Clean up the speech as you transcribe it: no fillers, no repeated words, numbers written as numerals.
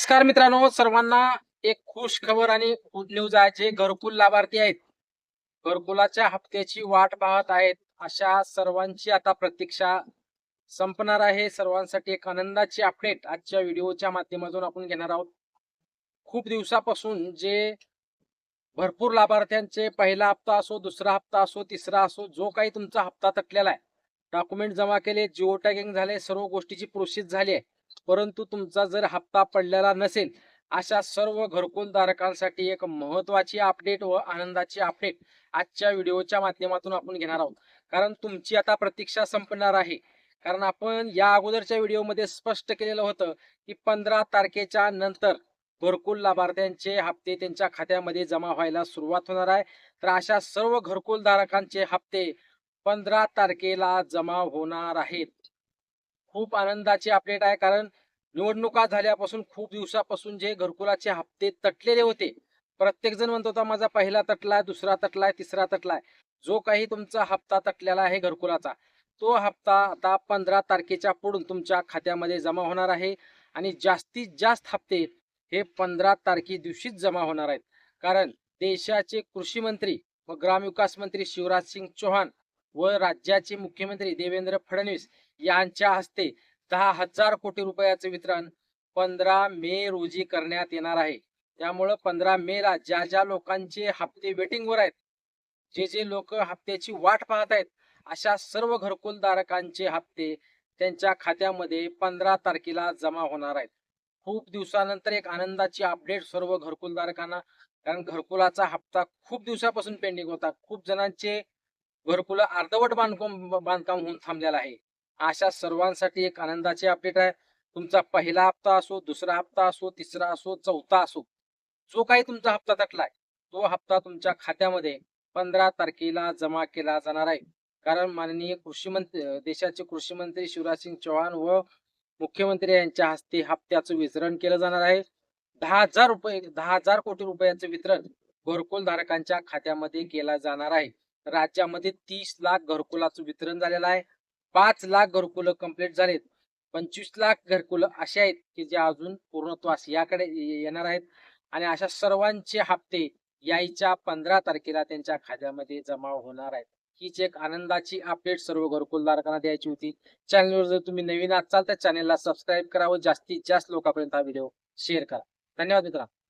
नमस्कार मित्रांनो, सर्वांना एक खुश खबर आणि गुड न्यूज आहे. जे घरकुल लाभार्थी आहेत, घरकुलाच्या हप्त्याची वाट पाहत आहेत, अशा सर्वांची आता प्रतीक्षा संपणार आहे. सर्वांसाठी एक आनंदाची अपडेट आजच्या व्हिडिओच्या माध्यमातून आपण घेणार आहोत. खूप दिवसापासून जे भरपूर लाभार्थ्यांचे पहिला हप्ता असो, दुसरा हप्ता असो, तिसरा असो, जो काही तुमचा हप्ता थकलेला आहे, डॉक्युमेंट जमा केले, जिओ टॅगिंग झाले, सर्व गोष्टीची प्रोसेस झाली आहे, परंतु तुमचा जर हप्ता पडलेला नसेल, अशा सर्व घरकुल धारकांसाठी एक महत्वाची अपडेट व आनंदाची अपडेट आजच्या व्हिडिओच्या माध्यमातून आपण घेणार आहोत. कारण तुमची आता प्रतीक्षा संपणार आहे. कारण आपण या अगोदरच्या व्हिडिओमध्ये स्पष्ट केलेलं होतं की 15 तारखेच्या नंतर घरकुल लाभार्थ्यांचे हप्ते त्यांच्या खात्यामध्ये जमा व्हायला सुरुवात होणार आहे. तर अशा सर्व घरकुल धारकांचे हप्ते 15 तारखेला जमा होणार आहेत. खूप आनंदाची अपडेट आहे. कारण निवडणुका झाल्यापासून खूप दिवसापासून जे घरकुलाचे हप्ते तटलेले होते, प्रत्येक जण म्हणत होता माझा पहिला तटलाय, दुसरा तटलाय, तिसरा तटलाय. जो काही तुमचा हप्ता तटलेला आहे घरकुलाचा, तो हप्ता आता 15 तारखेच्या पुढून तुमच्या खात्यामध्ये जमा होणार आहे. आणि जास्तीत जास्त हप्ते हे 15 तारखे दिवशीच जमा होणार आहेत. कारण देशाचे कृषी मंत्री व ग्रामविकास मंत्री शिवराज सिंग चौहान व राज्याचे मुख्यमंत्री देवेंद्र फडणवीस यांच्या हस्ते 10,000 कोटी रुपयाचे वितरण 15 मे रोजी करण्यात येणार आहे. त्यामुळे 15 मे ला ज्या ज्या लोकांचे हप्ते वेटिंगवर आहेत, जे जे लोक हप्त्याची वाट पाहत आहेत, अशा सर्व घरकुल धारकांचे हप्ते त्यांच्या खात्यामध्ये 15 तारखेला जमा होणार आहेत. खूप दिवसानंतर एक आनंदाची अपडेट सर्व घरकुल धारकांना. कारण घरकुलाचा हप्ता खूप दिवसापासून पेंडिंग होता. खूप जणांचे घरकुल अर्धवट बांधकाम होऊन थांबलेला आहे. अशा सर्वांसाठी एक आनंदाची अपडेट आहे. तुमचा पहिला हप्ता असो, दुसरा हप्ता असो, तिसरा असो, चौथा असो, जो काही तुमचा हप्ता थकलाय, तो हप्ता तुमच्या खात्यामध्ये 15 तारखेला जमा केला जाणार आहे. कारण माननीय कृषी मंत्री, देशाचे कृषी मंत्री शिवराज सिंग चौहान व मुख्यमंत्री यांच्या हस्ते हप्त्याचं वितरण केलं जाणार आहे. 10,000 कोटी रुपयाचं वितरण घरकुल धारकांच्या खात्यामध्ये केलं जाणार आहे. राज्यामध्ये 30 लाख घरकुलाचं वितरण झालेलं आहे. 5 लाख घरकुलं कंप्लीट झालेत. 25 लाख घरकुलं असे आहेत की जे अजून पूर्णत्वास याकडे येणार आहेत. आणि अशा सर्वांचे हप्ते यायच्या 15 तारखेला त्यांच्या खात्यामध्ये जमा होणार आहेत. हीच एक आनंदाची अपडेट सर्व घरकुल धारकांना द्यायची होती. चॅनलवर जर तुम्ही नवीन असाल तर चॅनलला सबस्क्राईब करा व जास्तीत जास्त लोकांपर्यंत हा व्हिडिओ शेअर करा. धन्यवाद मित्रांनो.